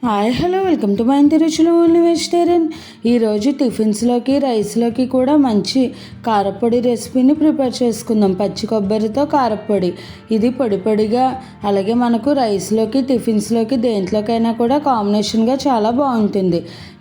Hi hello welcome to my ఇంటి రుచులు only vegetarian. ఈరోజు టిఫిన్స్లోకి రైస్లోకి కూడా మంచి కారపొడి రెసిపీని ప్రిపేర్ చేసుకుందాం. పచ్చి కొబ్బరితో కారపొడి. ఇది పొడి పొడిగా, అలాగే మనకు రైస్లోకి టిఫిన్స్లోకి దేంట్లోకైనా కూడా కాంబినేషన్గా చాలా బాగుంటుంది.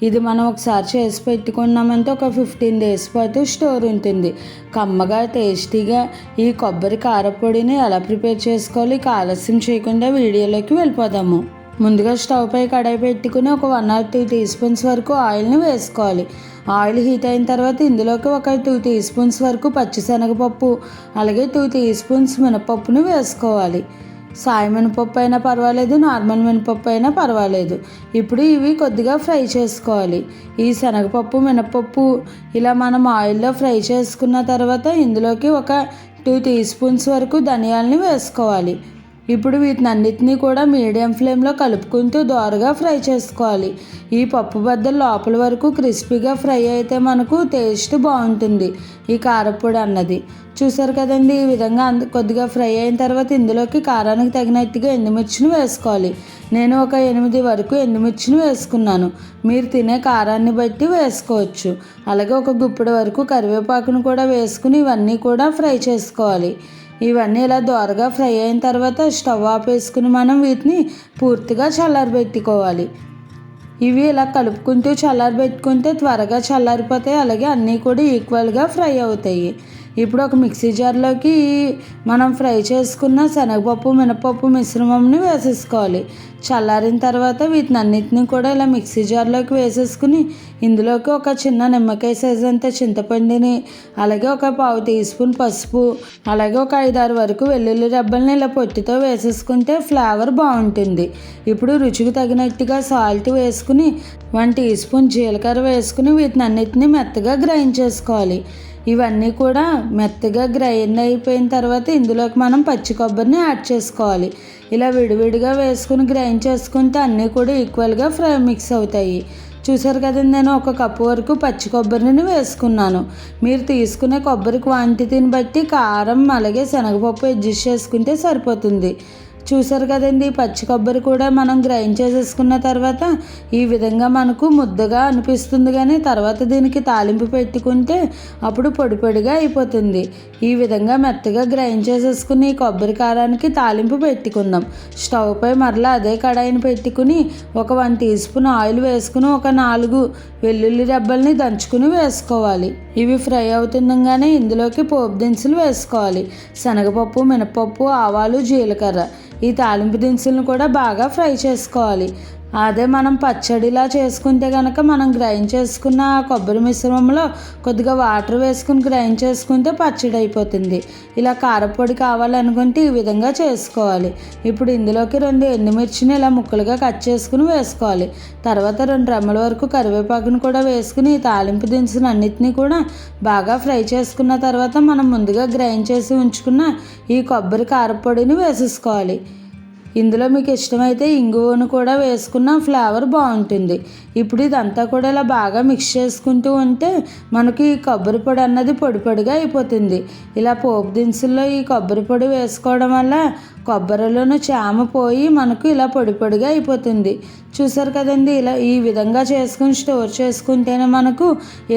ఇది మనం ఒకసారి చేసి పెట్టుకున్నామంటే ఒక 15 days పాటు స్టోర్ ఉంటుంది. కమ్మగా టేస్టీగా ఈ కొబ్బరి కారపొడిని ఎలా ప్రిపేర్ చేసుకోవాలి, ఆలస్యం చేయకుండా వీడియోలోకి వెళ్ళిపోదాము. ముందుగా స్టవ్ పై కడాయి పెట్టుకుని ఒక 1 or 2 teaspoons వరకు ఆయిల్ని వేసుకోవాలి. ఆయిల్ హీట్ అయిన తర్వాత ఇందులోకి ఒక 2 teaspoons వరకు పచ్చిశనగపప్పు, అలాగే 2 teaspoons మినపప్పుని వేసుకోవాలి. సాయి మినపప్పు అయినా పర్వాలేదు, నార్మల్ మినపప్పు అయినా పర్వాలేదు. ఇప్పుడు ఇవి కొద్దిగా ఫ్రై చేసుకోవాలి. ఈ శనగపప్పు మినపప్పు ఇలా మనం ఆయిల్లో ఫ్రై చేసుకున్న తర్వాత ఇందులోకి ఒక 2 teaspoons వరకు ధనియాలని వేసుకోవాలి. ఇప్పుడు వీటినన్నిటినీ కూడా మీడియం ఫ్లేమ్లో కలుపుకుంటూ దోరగా ఫ్రై చేసుకోవాలి. ఈ పప్పు బద్దలు లోపల వరకు క్రిస్పీగా ఫ్రై అయితే మనకు టేస్ట్ బాగుంటుంది ఈ కారపొడి అన్నది. చూసారు కదండి, ఈ విధంగా కొద్దిగా ఫ్రై అయిన తర్వాత ఇందులోకి కారానికి తగినట్టుగా ఎండుమిర్చిని వేసుకోవాలి. నేను ఒక 8 వరకు ఎండుమిర్చిని వేసుకున్నాను. మీరు తినే కారాన్ని బట్టి వేసుకోవచ్చు. అలాగే ఒక గుప్పెడు వరకు కరివేపాకును కూడా వేసుకుని ఇవన్నీ కూడా ఫ్రై చేసుకోవాలి. ఇవన్నీ ఇలా దోరగా ఫ్రై అయిన తర్వాత స్టవ్ ఆపేసుకుని మనం వీటిని పూర్తిగా చల్లారబెట్టుకోవాలి. ఇవి ఇలా కలుపుకుంటూ చల్లారబెట్టుకుంటే త్వరగా చల్లారిపోతాయి, అలాగే అన్నీ కూడా ఈక్వల్గా ఫ్రై అవుతాయి. ఇప్పుడు ఒక మిక్సీ జార్లోకి మనం ఫ్రై చేసుకున్న శనగపప్పు మినపప్పు మిశ్రమంని వేసేసుకోవాలి. చల్లారిన తర్వాత వీటిని అన్నిటిని కూడా ఇలా మిక్సీ జార్లోకి వేసేసుకుని ఇందులోకి ఒక చిన్న నిమ్మకాయ సైజ్ అంత చింతపండుని, అలాగే ఒక 1/4 teaspoon పసుపు, అలాగే ఒక 5-6 వరకు వెల్లుల్లి రెబ్బల్ని ఇలా పొట్టుతో వేసేసుకుంటే ఫ్లేవర్ బాగుంటుంది. ఇప్పుడు రుచికి తగినట్టుగా సాల్ట్ వేసుకుని 1 teaspoon జీలకర్ర వేసుకుని వీటిని అన్నిటిని మెత్తగా గ్రైండ్ చేసుకోవాలి. ఇవన్నీ కూడా మెత్తగా గ్రైండ్ అయిపోయిన తర్వాత ఇందులోకి మనం పచ్చి కొబ్బరిని యాడ్ చేసుకోవాలి. ఇలా విడివిడిగా వేసుకుని గ్రైండ్ చేసుకుంటే అన్నీ కూడా ఈక్వల్గా మిక్స్ అవుతాయి. చూసారు కదండి, నేను 1 కప్పు వరకు పచ్చి కొబ్బరిని వేసుకున్నాను. మీరు తీసుకునే కొబ్బరి క్వాంటిటీని బట్టి కారం అలాగే శనగపప్పు అడ్జస్ట్ చేసుకుంటే సరిపోతుంది. చూసారు కదండి, పచ్చి కొబ్బరి కూడా మనం గ్రైండ్ చేసేసుకున్న తర్వాత ఈ విధంగా మనకు ముద్దగా అనిపిస్తుంది, కానీ తర్వాత దీనికి తాలింపు పెట్టుకుంటే అప్పుడు పొడి పొడిగా అయిపోతుంది. ఈ విధంగా మెత్తగా గ్రైండ్ చేసేసుకుని కొబ్బరి కారానికి తాలింపు పెట్టుకుందాం. స్టవ్ పై మరలా అదే కడాయిని పెట్టుకుని ఒక 1 teaspoon ఆయిల్ వేసుకుని ఒక 4 వెల్లుల్లి రెబ్బల్ని దంచుకుని వేసుకోవాలి. ఇవి ఫ్రై అవుతుండగానే ఇందులోకి పోపు దినుసులు వేసుకోవాలి. శనగపప్పు మినపప్పు ఆవాలు జీలకర్ర, ఈ తాలింపు దినుసులను కూడా బాగా ఫ్రై చేసుకోవాలి. అదే మనం పచ్చడిలా చేసుకుంటే కనుక మనం గ్రైండ్ చేసుకున్న కొబ్బరి మిశ్రమంలో కొద్దిగా వాటర్ వేసుకుని గ్రైండ్ చేసుకుంటే పచ్చడి అయిపోతుంది. ఇలా కారపొడి కావాలనుకుంటే ఈ విధంగా చేసుకోవాలి. ఇప్పుడు ఇందులోకి 2 ఎండుమిర్చిని ఇలా ముక్కలుగా కట్ చేసుకుని వేసుకోవాలి. తర్వాత 2 రెమ్మల వరకు కరివేపాకును కూడా వేసుకుని ఈ తాలింపు దినుసులు అన్నిటినీ కూడా బాగా ఫ్రై చేసుకున్న తర్వాత మనం ముందుగా గ్రైండ్ చేసి ఉంచుకున్న ఈ కొబ్బరి కారపొడిని వేసేసుకోవాలి. ఇందులో మీకు ఇష్టమైతే ఇంగువను కూడా వేసుకున్న ఫ్లేవర్ బాగుంటుంది. ఇప్పుడు ఇదంతా కూడా ఇలా బాగా మిక్స్ చేసుకుంటూ ఉంటే మనకి ఈ కొబ్బరి పొడి అన్నది పొడి పొడిగా అయిపోతుంది. ఇలా పోపు దినుసుల్లో ఈ కొబ్బరి పొడి వేసుకోవడం వల్ల కొబ్బరిలోని చామ పోయి మనకు ఇలా పొడి పొడిగా అయిపోతుంది. చూసారు కదండి, ఇలా ఈ విధంగా చేసుకుని స్టోర్ చేసుకుంటేనే మనకు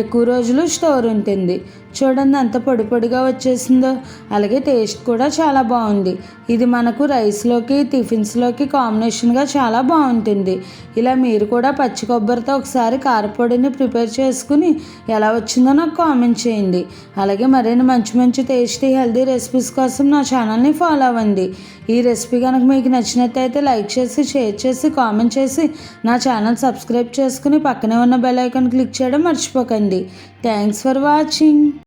ఎక్కువ రోజులు స్టోర్ ఉంటుంది. చూడండి ఎంత పొడి పొడిగా వచ్చేసిందో, అలాగే టేస్ట్ కూడా చాలా బాగుంది. ఇది మనకు రైస్లోకి టిఫిన్స్లోకి కాంబినేషన్గా చాలా బాగుంటుంది. ఇలా మీరు కూడా పచ్చి కొబ్బరితో ఒకసారి కారపొడిని ప్రిపేర్ చేసుకుని ఎలా వచ్చిందో నాకు కామెంట్ చేయండి. అలాగే మరిన్ని మంచి మంచి టేస్టీ హెల్దీ రెసిపీస్ కోసం నా ఛానల్ని ఫాలో అవ్వండి. ఈ రెసిపీ కనుక మీకు నచ్చినట్టయితే లైక్ చేసి షేర్ చేసి కామెంట్ చేసి నా ఛానల్ సబ్స్క్రైబ్ చేసుకుని పక్కనే ఉన్న బెల్ ఐకాన్ క్లిక్ చేయడం మర్చిపోకండి. Thanks for watching.